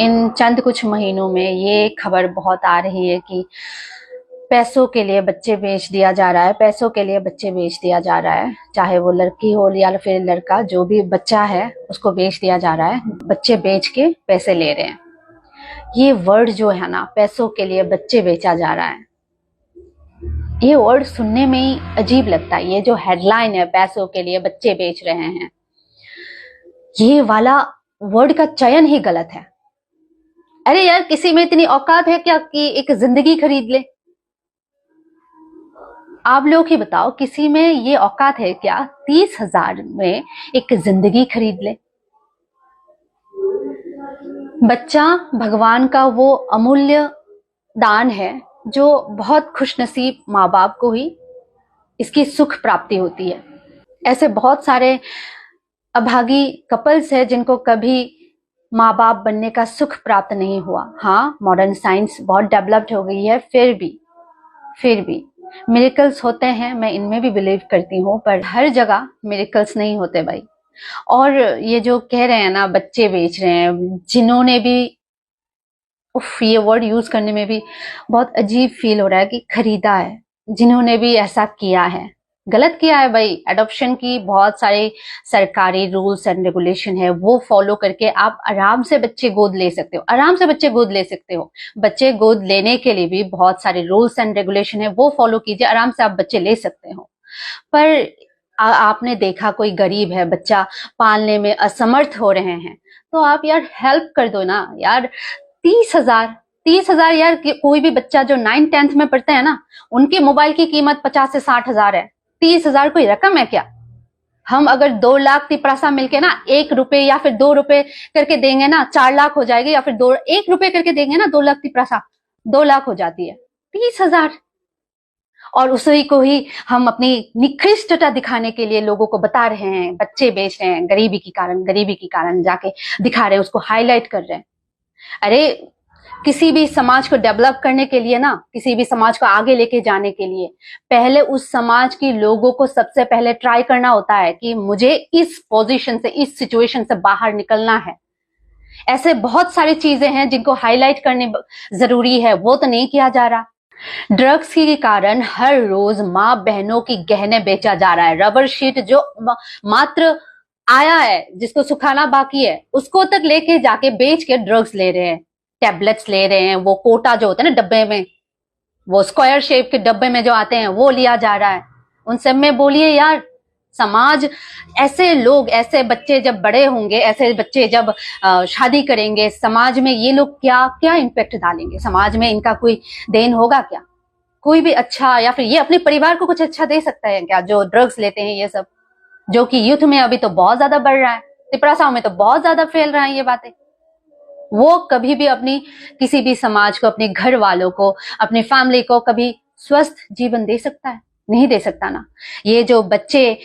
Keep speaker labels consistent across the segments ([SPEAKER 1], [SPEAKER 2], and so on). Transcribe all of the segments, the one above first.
[SPEAKER 1] इन चंद कुछ महीनों में ये खबर बहुत आ रही है कि पैसों के लिए बच्चे बेच दिया जा रहा है। पैसों के लिए बच्चे बेच दिया जा रहा है, चाहे वो लड़की हो या फिर लड़का, जो भी बच्चा है उसको बेच दिया जा रहा है। बच्चे बेच के पैसे ले रहे हैं। ये वर्ड जो है ना, पैसों के लिए बच्चे बेचा जा रहा है, ये वर्ड सुनने में ही अजीब लगता है। ये जो हेडलाइन है, पैसों के लिए बच्चे बेच रहे हैं, ये वाला वर्ड का चयन ही गलत है। अरे यार, किसी में इतनी औकात है क्या कि एक जिंदगी खरीद ले? आप लोग ही बताओ, किसी में ये औकात है क्या 30,000 में एक जिंदगी खरीद ले? बच्चा भगवान का वो अमूल्य दान है जो बहुत खुशनसीब माँ बाप को ही इसकी सुख प्राप्ति होती है। ऐसे बहुत सारे अभागी कपल्स है जिनको कभी माँ बाप बनने का सुख प्राप्त नहीं हुआ। हाँ, मॉडर्न साइंस बहुत डेवलप्ड हो गई है, फिर भी मिरेकल्स होते हैं, मैं इनमें भी बिलीव करती हूँ, पर हर जगह मिरेकल्स नहीं होते भाई। और ये जो कह रहे हैं ना बच्चे बेच रहे हैं, जिन्होंने भी, ये वर्ड यूज करने में भी बहुत अजीब फील हो रहा है कि खरीदा है, जिन्होंने भी ऐसा किया है गलत किया है भाई। एडॉप्शन की बहुत सारे सरकारी रूल्स एंड रेगुलेशन है, वो फॉलो करके आप आराम से बच्चे गोद ले सकते हो, आराम से बच्चे गोद ले सकते हो। बच्चे गोद लेने के लिए भी बहुत सारे रूल्स एंड रेगुलेशन है, वो फॉलो कीजिए, आराम से आप बच्चे ले सकते हो। पर आपने देखा कोई गरीब है, बच्चा पालने में असमर्थ हो रहे हैं, तो आप यार हेल्प कर दो ना यार। 30,000 यार, कोई भी बच्चा जो 9th-10th में पढ़ते हैं ना, उनके मोबाइल की कीमत 50 से 60,000 है। 30,000 कोई रकम है क्या? हम अगर 2 लाख तिपरासा मिलके ना 1 रुपए या फिर 2 रुपए करके देंगे ना, 4 लाख हो जाएगी, या फिर 1 रुपए करके देंगे ना 2 लाख तिपरासा, 2 लाख हो जाती है। 30,000, और उसी को ही हम अपनी निकृष्टता दिखाने के लिए लोगों को बता रहे हैं, बच्चे बेच रहे हैं गरीबी के कारण जाके दिखा रहे हैं, उसको हाईलाइट कर रहे हैं। अरे, किसी भी समाज को डेवलप करने के लिए ना, किसी भी समाज को आगे लेके जाने के लिए पहले उस समाज के लोगों को सबसे पहले ट्राई करना होता है कि मुझे इस पोजीशन से, इस सिचुएशन से बाहर निकलना है। ऐसे बहुत सारी चीजें हैं जिनको हाईलाइट करने जरूरी है, वो तो नहीं किया जा रहा। ड्रग्स के कारण हर रोज माँ बहनों की गहने बेचा जा रहा है। रबर शीट जो मात्र आया है, जिसको सुखाना बाकी है, उसको तक लेके जाके बेच के ड्रग्स ले रहे हैं, टैबलेट्स ले रहे हैं। वो कोटा जो होते हैं ना डब्बे में, वो स्क्वायर शेप के डब्बे में जो आते हैं, वो लिया जा रहा है। उन सब में बोलिए यार, समाज, ऐसे लोग, ऐसे बच्चे जब बड़े होंगे, ऐसे बच्चे जब शादी करेंगे, समाज में ये लोग क्या क्या इम्पैक्ट डालेंगे? समाज में इनका कोई देन होगा क्या? कोई भी अच्छा, या फिर ये अपने परिवार को कुछ अच्छा दे सकता है क्या? जो ड्रग्स लेते हैं ये सब, जो कि यूथ में अभी तो बहुत ज्यादा बढ़ रहा है, तिपरासाओं में तो बहुत ज्यादा फैल रहा है ये बातें। वो कभी भी अपनी किसी भी समाज को, अपने घर वालों को, अपनी फैमिली को कभी स्वस्थ जीवन दे सकता है? नहीं दे सकता ना। ये जो बच्चे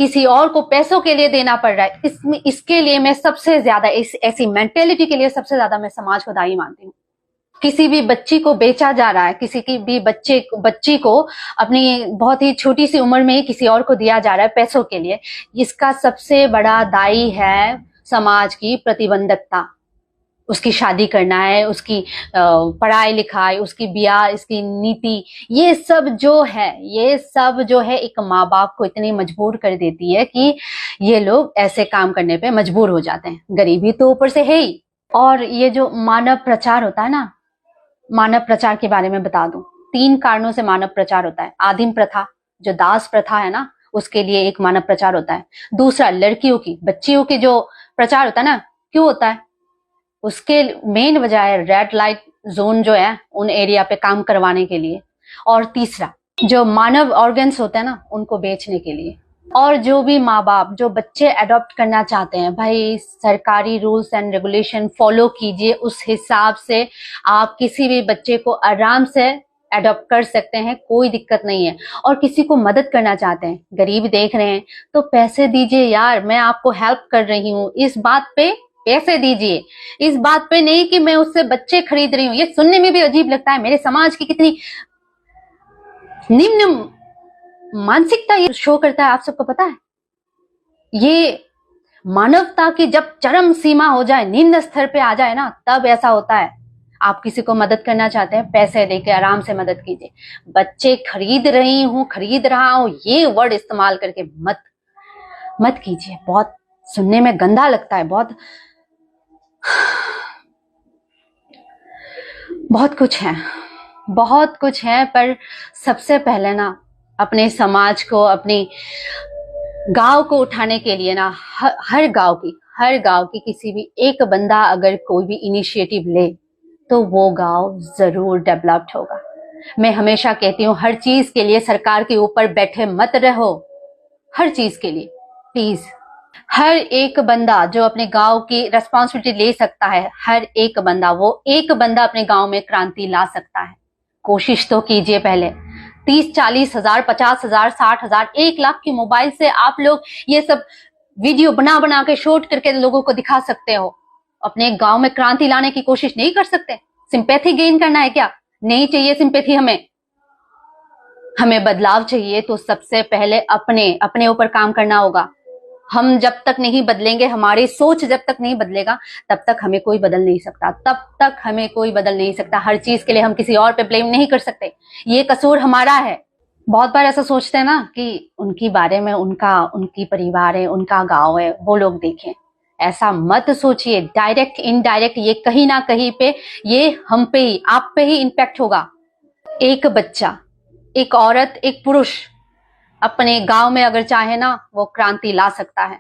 [SPEAKER 1] किसी और को पैसों के लिए देना पड़ रहा है, इसके लिए मैं सबसे ज्यादा, ऐसी मेंटेलिटी के लिए सबसे ज्यादा मैं समाज को दायी मानती हूँ। किसी भी बच्ची को बेचा जा रहा है, किसी की भी बच्ची को अपनी बहुत ही छोटी सी उम्र में ही किसी और को दिया जा रहा है पैसों के लिए, इसका सबसे बड़ा दायी है समाज की प्रतिबंधकता। उसकी शादी करना है, उसकी पढ़ाई लिखाई, उसकी ब्याह, इसकी नीति, ये सब जो है एक माँ बाप को इतनी मजबूर कर देती है कि ये लोग ऐसे काम करने पे मजबूर हो जाते हैं। गरीबी तो ऊपर से है ही। और ये जो मानव प्रचार होता है ना, मानव प्रचार के बारे में बता दूं, 3 कारणों से मानव प्रचार होता है। आदिम प्रथा, जो दास प्रथा है ना, उसके लिए एक मानव प्रचार होता है। दूसरा, लड़कियों की, बच्चियों की जो प्रचार होता है ना, क्यों होता है? उसके मेन वजह है रेड लाइट जोन जो है, उन एरिया पे काम करवाने के लिए। और तीसरा, जो मानव ऑर्गन्स होते हैं ना, उनको बेचने के लिए। और जो भी माँ बाप जो बच्चे अडॉप्ट करना चाहते हैं, भाई सरकारी रूल्स एंड रेगुलेशन फॉलो कीजिए, उस हिसाब से आप किसी भी बच्चे को आराम से अडॉप्ट कर सकते हैं, कोई दिक्कत नहीं है। और किसी को मदद करना चाहते हैं, गरीब देख रहे हैं, तो पैसे दीजिए यार, मैं आपको हेल्प कर रही हूँ, इस बात पे पैसे दीजिए। इस बात पे नहीं कि मैं उससे बच्चे खरीद रही हूँ। ये सुनने में भी अजीब लगता है। मेरे समाज की कितनी निम्न मानसिकता ये शो करता है, आप सबको पता है? ये मानवता की जब चरम सीमा हो जाए, निम्न स्तर पे आ जाए ना, तब ऐसा होता है। आप किसी को मदद करना चाहते हैं, पैसे देके आराम से मदद कीजिए। बच्चे खरीद रही हूँ, खरीद रहा हूँ, ये वर्ड इस्तेमाल करके मत कीजिए। बहुत सुनने में गंदा लगता है। बहुत कुछ है, पर सबसे पहले ना अपने समाज को, अपनी गांव को उठाने के लिए ना हर गांव की किसी भी एक बंदा अगर कोई भी इनिशिएटिव ले तो वो गांव जरूर डेवलप्ड होगा। मैं हमेशा कहती हूँ, हर चीज के लिए सरकार के ऊपर बैठे मत रहो। हर चीज के लिए प्लीज, हर एक बंदा जो अपने गांव की रेस्पॉन्सिबिलिटी ले सकता है, हर एक बंदा, वो एक बंदा अपने गांव में क्रांति ला सकता है। कोशिश तो कीजिए। पहले 30-40 हजार, 50 हजार, 60 हजार, 1 लाख की मोबाइल से आप लोग ये सब वीडियो बना के शूट करके लोगों को दिखा सकते हो। अपने गांव में क्रांति लाने की कोशिश नहीं कर सकते? सिंपैथी गेन करना है क्या? नहीं चाहिए सिंपैथी। हमें बदलाव चाहिए तो सबसे पहले अपने ऊपर काम करना होगा। हम जब तक नहीं बदलेंगे, हमारी सोच जब तक नहीं बदलेगा, तब तक हमें कोई बदल नहीं सकता। हर चीज के लिए हम किसी और पे ब्लेम नहीं कर सकते। ये कसूर हमारा है। बहुत बार ऐसा सोचते हैं ना कि उनके बारे में, उनकी परिवार है, उनका गांव है, वो लोग देखें। ऐसा मत सोचिए। डायरेक्ट इनडायरेक्ट ये कहीं ना कहीं पे, ये हम पे ही, आप पे ही इम्पैक्ट होगा। एक बच्चा, एक औरत, एक पुरुष अपने गांव में अगर चाहे ना, वो क्रांति ला सकता है।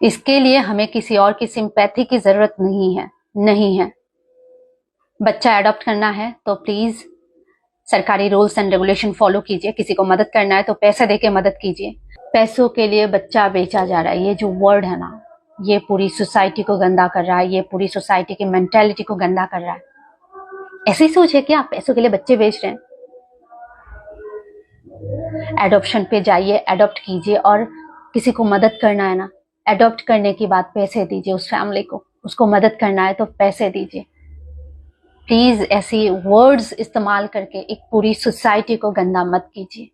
[SPEAKER 1] इसके लिए हमें किसी और की सिंपैथी की जरूरत नहीं है। बच्चा अडॉप्ट करना है तो प्लीज सरकारी रूल्स एंड रेगुलेशन फॉलो कीजिए। किसी को मदद करना है तो पैसे देके मदद कीजिए। पैसों के लिए बच्चा बेचा जा रहा है, ये जो वर्ड है ना, ये पूरी सोसाइटी को गंदा कर रहा है। ये पूरी सोसाइटी की मेंटालिटी को गंदा कर रहा है। ऐसी सोच है कि आप पैसों के लिए बच्चे बेच रहे हैं? एडॉप्शन पे जाइए, एडॉप्ट कीजिए। और किसी को मदद करना है ना, एडॉप्ट करने के बाद पैसे दीजिए उस फैमिली को। उसको मदद करना है तो पैसे दीजिए। प्लीज ऐसी वर्ड्स इस्तेमाल करके एक पूरी सोसाइटी को गंदा मत कीजिए।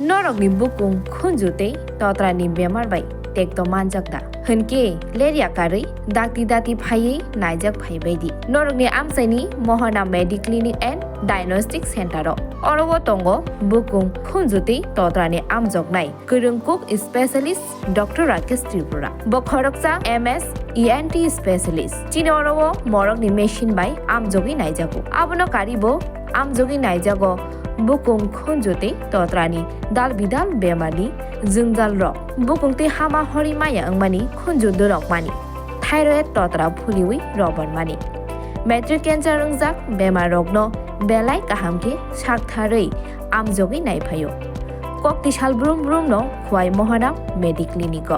[SPEAKER 2] नरकनि बुकुं खुंजुते तत्रानि बेमार बाय टेक्टो मानजाकदा हनके लेरिया कारै दाति फायै नायजाक फायबायदि नरकनि आमसाइनि महना medi clinic and diagnostic centre अरवो तंगो बुकुं खुंजुते तत्रानि आमजकनाय गोरोंकुक स्पेशलिस्ट डॉक्टर राकेश त्रिपुरा बखरकसा एमएस ENT स्पेशलिस्ट चिन अरवो मरकनि मेशिन बाय आमजगि नायजागो आबनो कारिबो आमजगि नायजागो बुकुं खुंजुते तत्रानि दाल बिदाल बेमारनि जोंजाल रक बुकुंते हामा हरि माया अंगमानि खुंजुदो रकमानि थायरॉइड तत्रा फुलिवि रबन मानि मैट्रिक कैंसर रंजाक बेमार रगनो बेलाय काहामके साकथारै आमजगि नायफायो कक्तिसाल ब्रुम नो खुवाय महना मेडिक्लिनिक